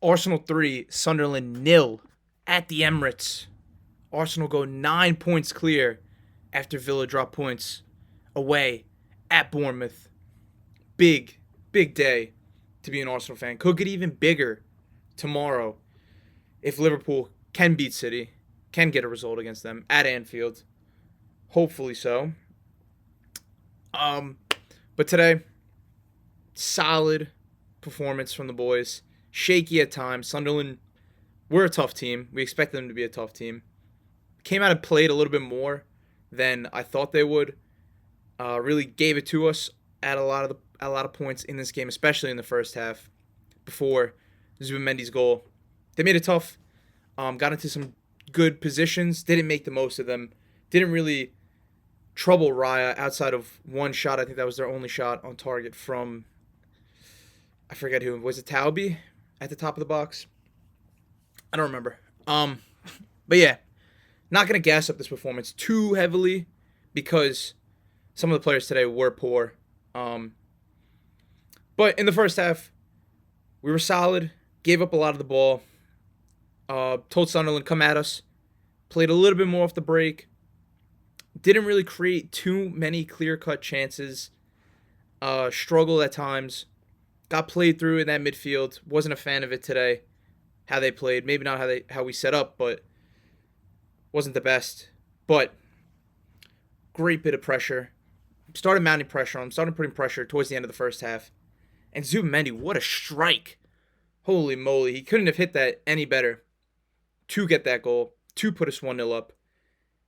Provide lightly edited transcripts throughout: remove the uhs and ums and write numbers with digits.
Arsenal 3, Sunderland nil at the Emirates. Arsenal go 9 points clear after Villa drop points away at Bournemouth. Big, big day to be an Arsenal fan. Could get even bigger tomorrow if Liverpool can beat City, can get a result against them at Anfield. Hopefully so. But today, solid performance from the boys. Shaky at times. Sunderland, we're a tough team. We expect them to be a tough team. Came out and played a little bit more than I thought they would. Really gave it to us at a lot of points in this game, especially in the first half. Before Zubimendi's goal, they made it tough. Got into some good positions. Didn't make the most of them. Didn't really trouble Raya outside of one shot. I think that was their only shot on target from, I forget who. Was it Taubi at the top of the box? I don't remember. But yeah, not going to gas up this performance too heavily because some of the players today were poor. But in the first half, we were solid, gave up a lot of the ball, told Sunderland, come at us, played a little bit more off the break, didn't really create too many clear-cut chances, struggled at times, got played through in that midfield, wasn't a fan of it today, how they played, maybe not how we set up, but wasn't the best. But great bit of pressure. Started mounting pressure on him, started putting pressure towards the end of the first half. And Zubimendi, what a strike. Holy moly, he couldn't have hit that any better to get that goal, to put us 1-0 up.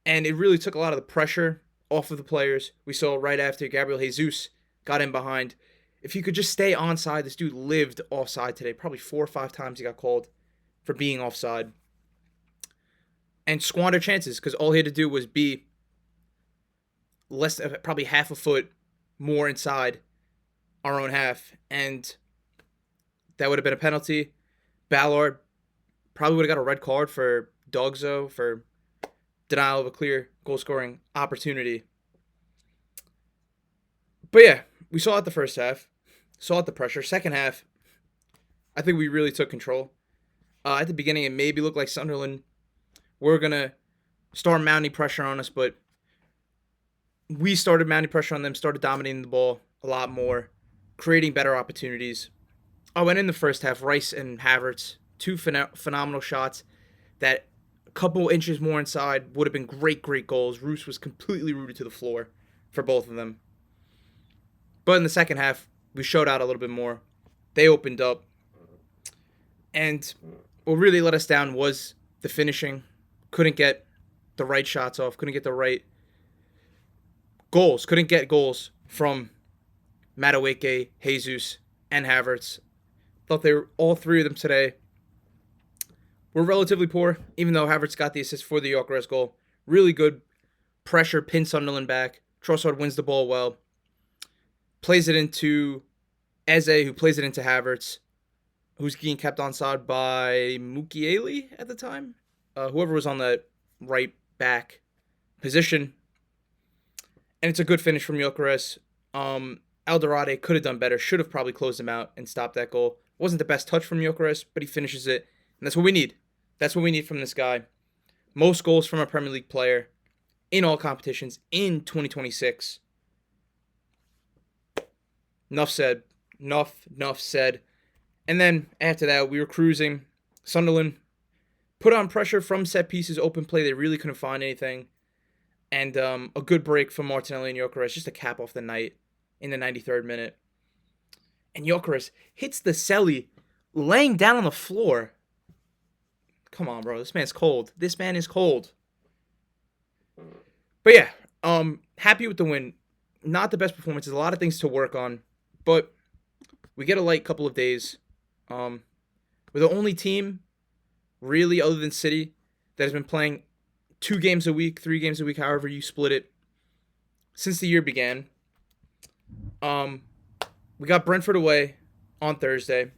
And it really took a lot of the pressure off of the players. We saw right after Gabriel Jesus got in behind. If he could just stay onside, this dude lived offside today. Probably 4 or 5 times he got called for being offside. And squander chances, because all he had to do was be less, probably half a foot more inside our own half, and that would have been a penalty. Ballard probably would have got a red card for Dogzo for denial of a clear goal-scoring opportunity. But yeah, we saw it the first half, saw it the pressure. Second half, I think we really took control. At the beginning, it maybe looked like Sunderland were going to start mounting pressure on us, but we started mounting pressure on them, started dominating the ball a lot more, creating better opportunities. Oh, and in the first half, Rice and Havertz, two phenomenal shots that a couple inches more inside would have been great goals. Roos was completely rooted to the floor for both of them. But in the second half, we showed out a little bit more. They opened up. And what really let us down was the finishing. Couldn't get the right shots off. Couldn't get the right goals. Couldn't get goals from Madueke, Jesus, and Havertz. Thought they were, all three of them today were relatively poor, even though Havertz got the assist for the Gyokeres goal. Really good pressure, pin Sunderland back. Trossard wins the ball well. Plays it into Eze, who plays it into Havertz, who's getting kept onside by Mukiele at the time. Whoever was on that right back position. And it's a good finish from Gyokeres. Alderete could have done better, should have probably closed him out and stopped that goal. Wasn't the best touch from Gyokeres, but he finishes it. And that's what we need. That's what we need from this guy. Most goals from a Premier League player in all competitions in 2026. Enough said. Enough said. And then after that, we were cruising. Sunderland put on pressure from set pieces, open play. They really couldn't find anything. And a good break from Martinelli and Gyokeres, just to cap off the night in the 93rd minute. And Gyokeres hits the celly laying down on the floor. Come on, bro. This man's cold. This man is cold. But yeah, happy with the win. Not the best performance. There's a lot of things to work on. But we get a light couple of days. We're the only team, really, other than City, that has been playing 2 games a week, 3 games a week, however you split it, since the year began. We got Brentford away on Thursday.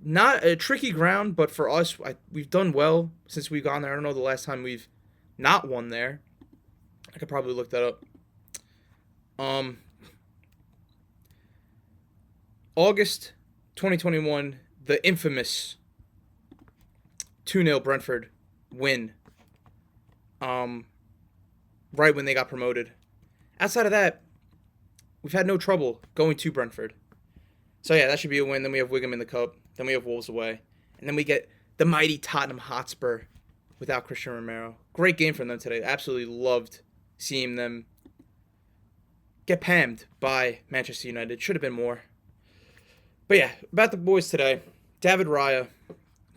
Not a tricky ground, but for us, we've done well since we've gone there. I don't know the last time we've not won there. I could probably look that up. August 2021, the infamous 2-0 Brentford win. Right when they got promoted. Outside of that, we've had no trouble going to Brentford. So yeah, that should be a win. Then we have Wigan in the Cup. Then we have Wolves away. And then we get the mighty Tottenham Hotspur without Christian Romero. Great game from them today. Absolutely loved seeing them get pammed by Manchester United. Should have been more. But yeah, about the boys today. David Raya,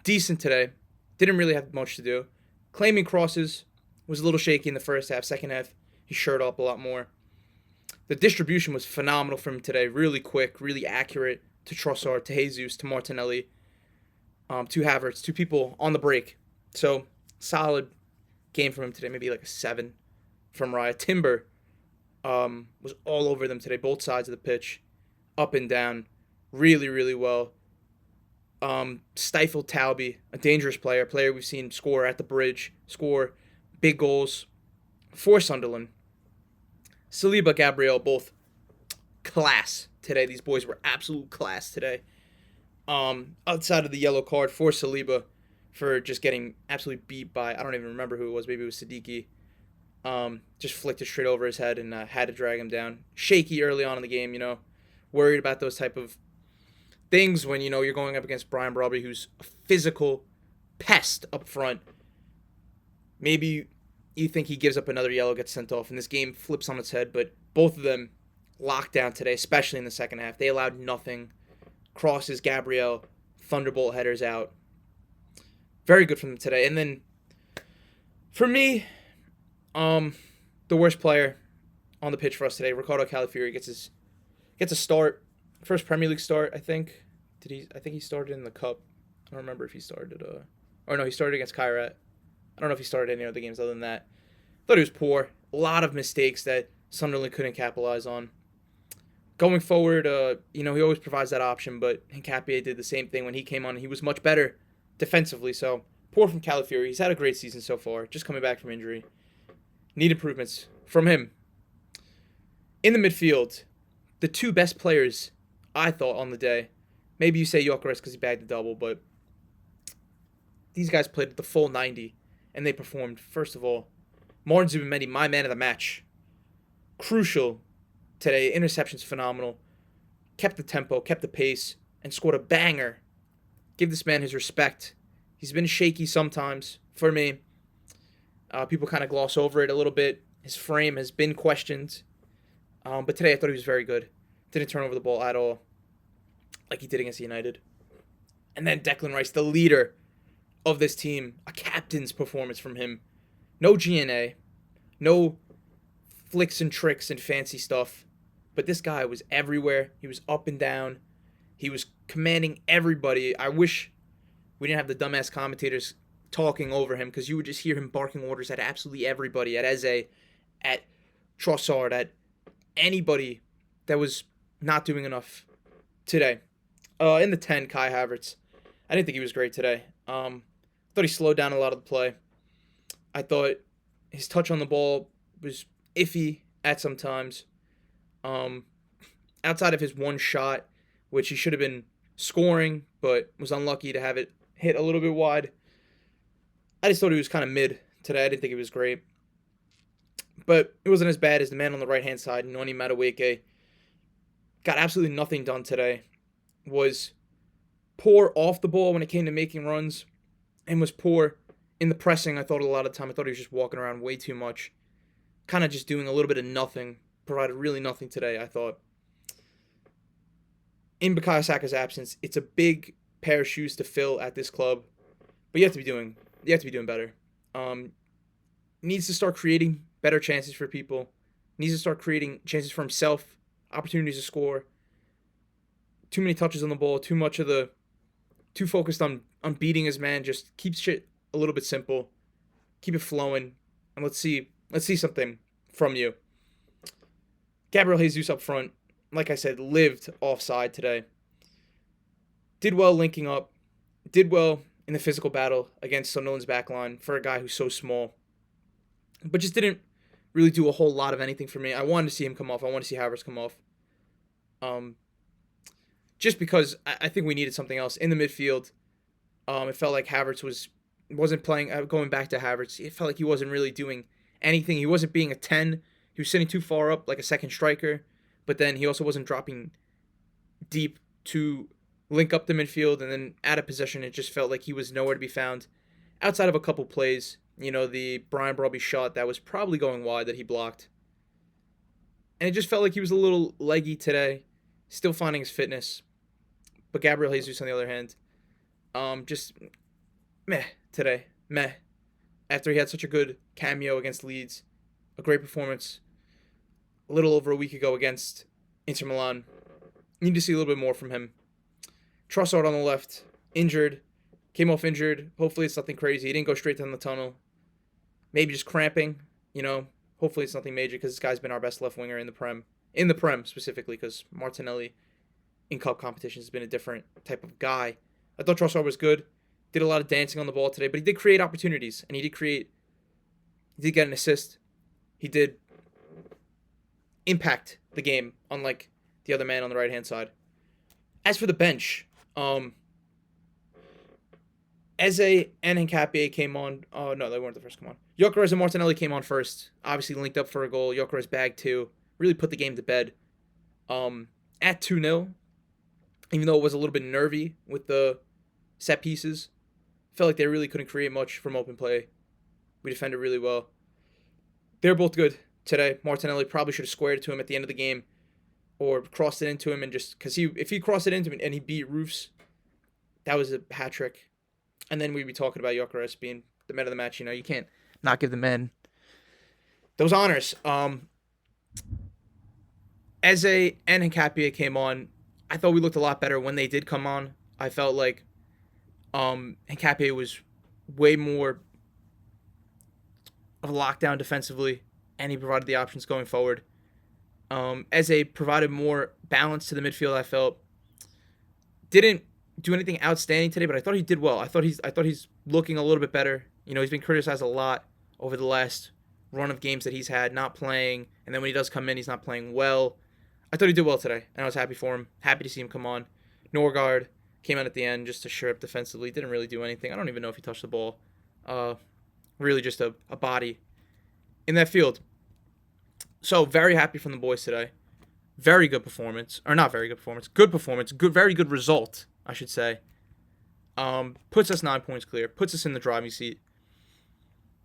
decent today. Didn't really have much to do. Claiming crosses, was a little shaky in the first half. Second half, he shirred up a lot more. The distribution was phenomenal from him today. Really quick, really accurate to Trossard, to Jesus, to Martinelli, to Havertz, to people on the break. So, solid game from him today. Maybe like a 7 from Raya. Timber was all over them today. Both sides of the pitch, up and down. Really, really well. Stifled Talby, a dangerous player we've seen score at the bridge, score big goals for Sunderland. Saliba, Gabriel, both class today. These boys were absolute class today. Outside of the yellow card for Saliba for just getting absolutely beat by, I don't even remember who it was. Maybe it was Siddiqui. Just flicked it straight over his head and had to drag him down. Shaky early on in the game, worried about those type of things when, you're going up against Brian Brobby, who's a physical pest up front. Maybe you think he gives up another yellow, gets sent off, and this game flips on its head, but both of them locked down today, especially in the second half. They allowed nothing. Crosses, Gabriel, thunderbolt headers out. Very good from them today. And then, for me, the worst player on the pitch for us today, Ricardo Calafiori, gets a start. First Premier League start, I think. I think he started in the Cup. I don't remember if he started. He started against Kairat. I don't know if he started any other games other than that. Thought he was poor. A lot of mistakes that Sunderland couldn't capitalize on. Going forward, he always provides that option, but Hincapié did the same thing when he came on. He was much better defensively, so poor from Calafiori. He's had a great season so far, just coming back from injury. Need improvements from him. In the midfield, the two best players, I thought, on the day. Maybe you say Gyokeres because he bagged the double, but these guys played the full 90, and they performed. First of all, Martin Zubimendi, my man of the match. Crucial today. Interception's phenomenal. Kept the tempo, kept the pace, and scored a banger. Give this man his respect. He's been shaky sometimes for me. People kind of gloss over it a little bit. His frame has been questioned. But today I thought he was very good. Didn't turn over the ball at all like he did against United. And then Declan Rice, the leader of this team. A captain's performance from him. No GNA. No flicks and tricks and fancy stuff. But this guy was everywhere. He was up and down. He was commanding everybody. I wish we didn't have the dumbass commentators talking over him because you would just hear him barking orders at absolutely everybody. At Eze, at Trossard, at anybody that was not doing enough today. In the 10, Kai Havertz. I didn't think he was great today. Thought he slowed down a lot of the play. I thought his touch on the ball was iffy at some times. Outside of his one shot, which he should have been scoring, but was unlucky to have it hit a little bit wide. I just thought he was kind of mid today. I didn't think he was great. But it wasn't as bad as the man on the right-hand side, Noni Madueke. Got absolutely nothing done today. Was poor off the ball when it came to making runs, and was poor in the pressing. I thought a lot of the time. I thought he was just walking around way too much. Kind of just doing a little bit of nothing. Provided really nothing today, I thought. In Bukayo Saka's absence, it's a big pair of shoes to fill at this club. But you have to be doing better. Needs to start creating better chances for people. Needs to start creating chances for himself. Opportunities to score. Too many touches on the ball. Too focused on beating his man. Just keep shit a little bit simple. Keep it flowing. And let's see something from you. Gabriel Jesus up front, like I said, lived offside today. Did well linking up. Did well in the physical battle against Sunderland's backline for a guy who's so small. But just didn't really do a whole lot of anything for me. I wanted to see him come off. I wanted to see Havertz come off. just because I think we needed something else in the midfield. It felt like Havertz wasn't playing. Going back to Havertz, it felt like he wasn't really doing anything. He wasn't being a 10. He was sitting too far up like a second striker, but then he also wasn't dropping deep to link up the midfield, and then out of possession, it just felt like he was nowhere to be found. Outside of a couple plays, the Brian Brobby shot that was probably going wide that he blocked. And it just felt like he was a little leggy today, still finding his fitness. But Gabriel Jesus, on the other hand, just meh today. Meh. After he had such a good cameo against Leeds, a great performance a little over a week ago against Inter Milan. Need to see a little bit more from him. Trossard on the left, injured, came off injured. Hopefully it's nothing crazy. He didn't go straight down the tunnel. Maybe just cramping, Hopefully it's nothing major, because this guy's been our best left winger in the Prem. In the Prem, specifically, because Martinelli in cup competitions has been a different type of guy. I thought Trossard was good. Did a lot of dancing on the ball today, but he did create opportunities, and he did get an assist. He did impact the game, unlike the other man on the right-hand side. As for the bench, Eze and Nkapie came on. Oh, no, they weren't the first to come on. Gyokeres and Martinelli came on first. Obviously linked up for a goal. Gyokeres bagged 2. Really put the game to bed. At 2-0, even though it was a little bit nervy with the set pieces, felt like they really couldn't create much from open play. We defended really well. They're both good today. Martinelli probably should have squared it to him at the end of the game, or crossed it into him, and just because if he crossed it into him and he beat Roofs, that was a hat trick. And then we'd be talking about Gyokeres being the man of the match. You can't not give the men those honors. Eze and Nkapie came on. I thought we looked a lot better when they did come on. I felt like Nkapie was way more of a lockdown defensively, and he provided the options going forward. Eze provided more balance to the midfield, I felt. Didn't do anything outstanding today, but I thought he did well. I thought he's looking a little bit better. He's been criticized a lot over the last run of games that he's had, not playing, and then when he does come in, he's not playing well. I thought he did well today, and I was happy for him. Happy to see him come on. Norgard came out at the end just to shore up defensively. Didn't really do anything. I don't even know if he touched the ball. Really just a body in that field. So, very happy from the boys today. Very good performance. Or not very good performance. Good performance. Very good result, I should say. Puts us 9 points clear. Puts us in the driving seat.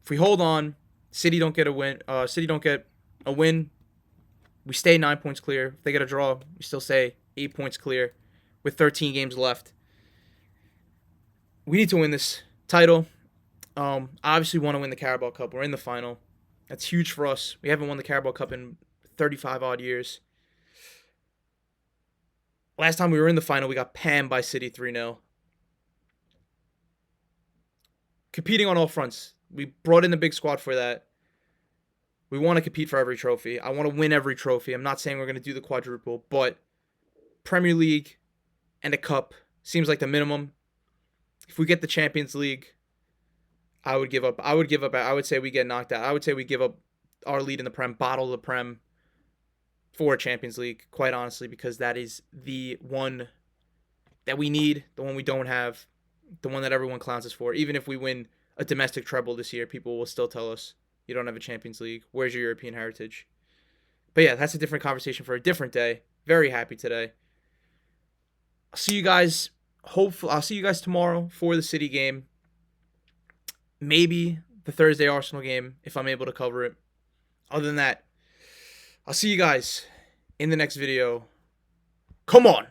If we hold on, City don't get a win. We stay 9 points clear. If they get a draw, we still stay 8 points clear with 13 games left. We need to win this title. Obviously want to win the Carabao Cup. We're in the final. That's huge for us. We haven't won the Carabao Cup in 35 odd years. Last time we were in the final, we got pammed by City 3-0. Competing on all fronts. We brought in the big squad for that. We want to compete for every trophy. I want to win every trophy. I'm not saying we're going to do the quadruple, but Premier League and a cup seems like the minimum. If we get the Champions League, I would give up. I would say we get knocked out. I would say we give up our lead in the Prem, bottle the Prem for a Champions League, quite honestly, because that is the one that we need, the one we don't have, the one that everyone clowns us for. Even if we win a domestic treble this year, people will still tell us, you don't have a Champions League. Where's your European heritage? But yeah, that's a different conversation for a different day. Very happy today. I'll see you guys. Hopefully, I'll see you guys tomorrow for the City game. Maybe the Thursday Arsenal game if I'm able to cover it. Other than that, I'll see you guys in the next video. Come on.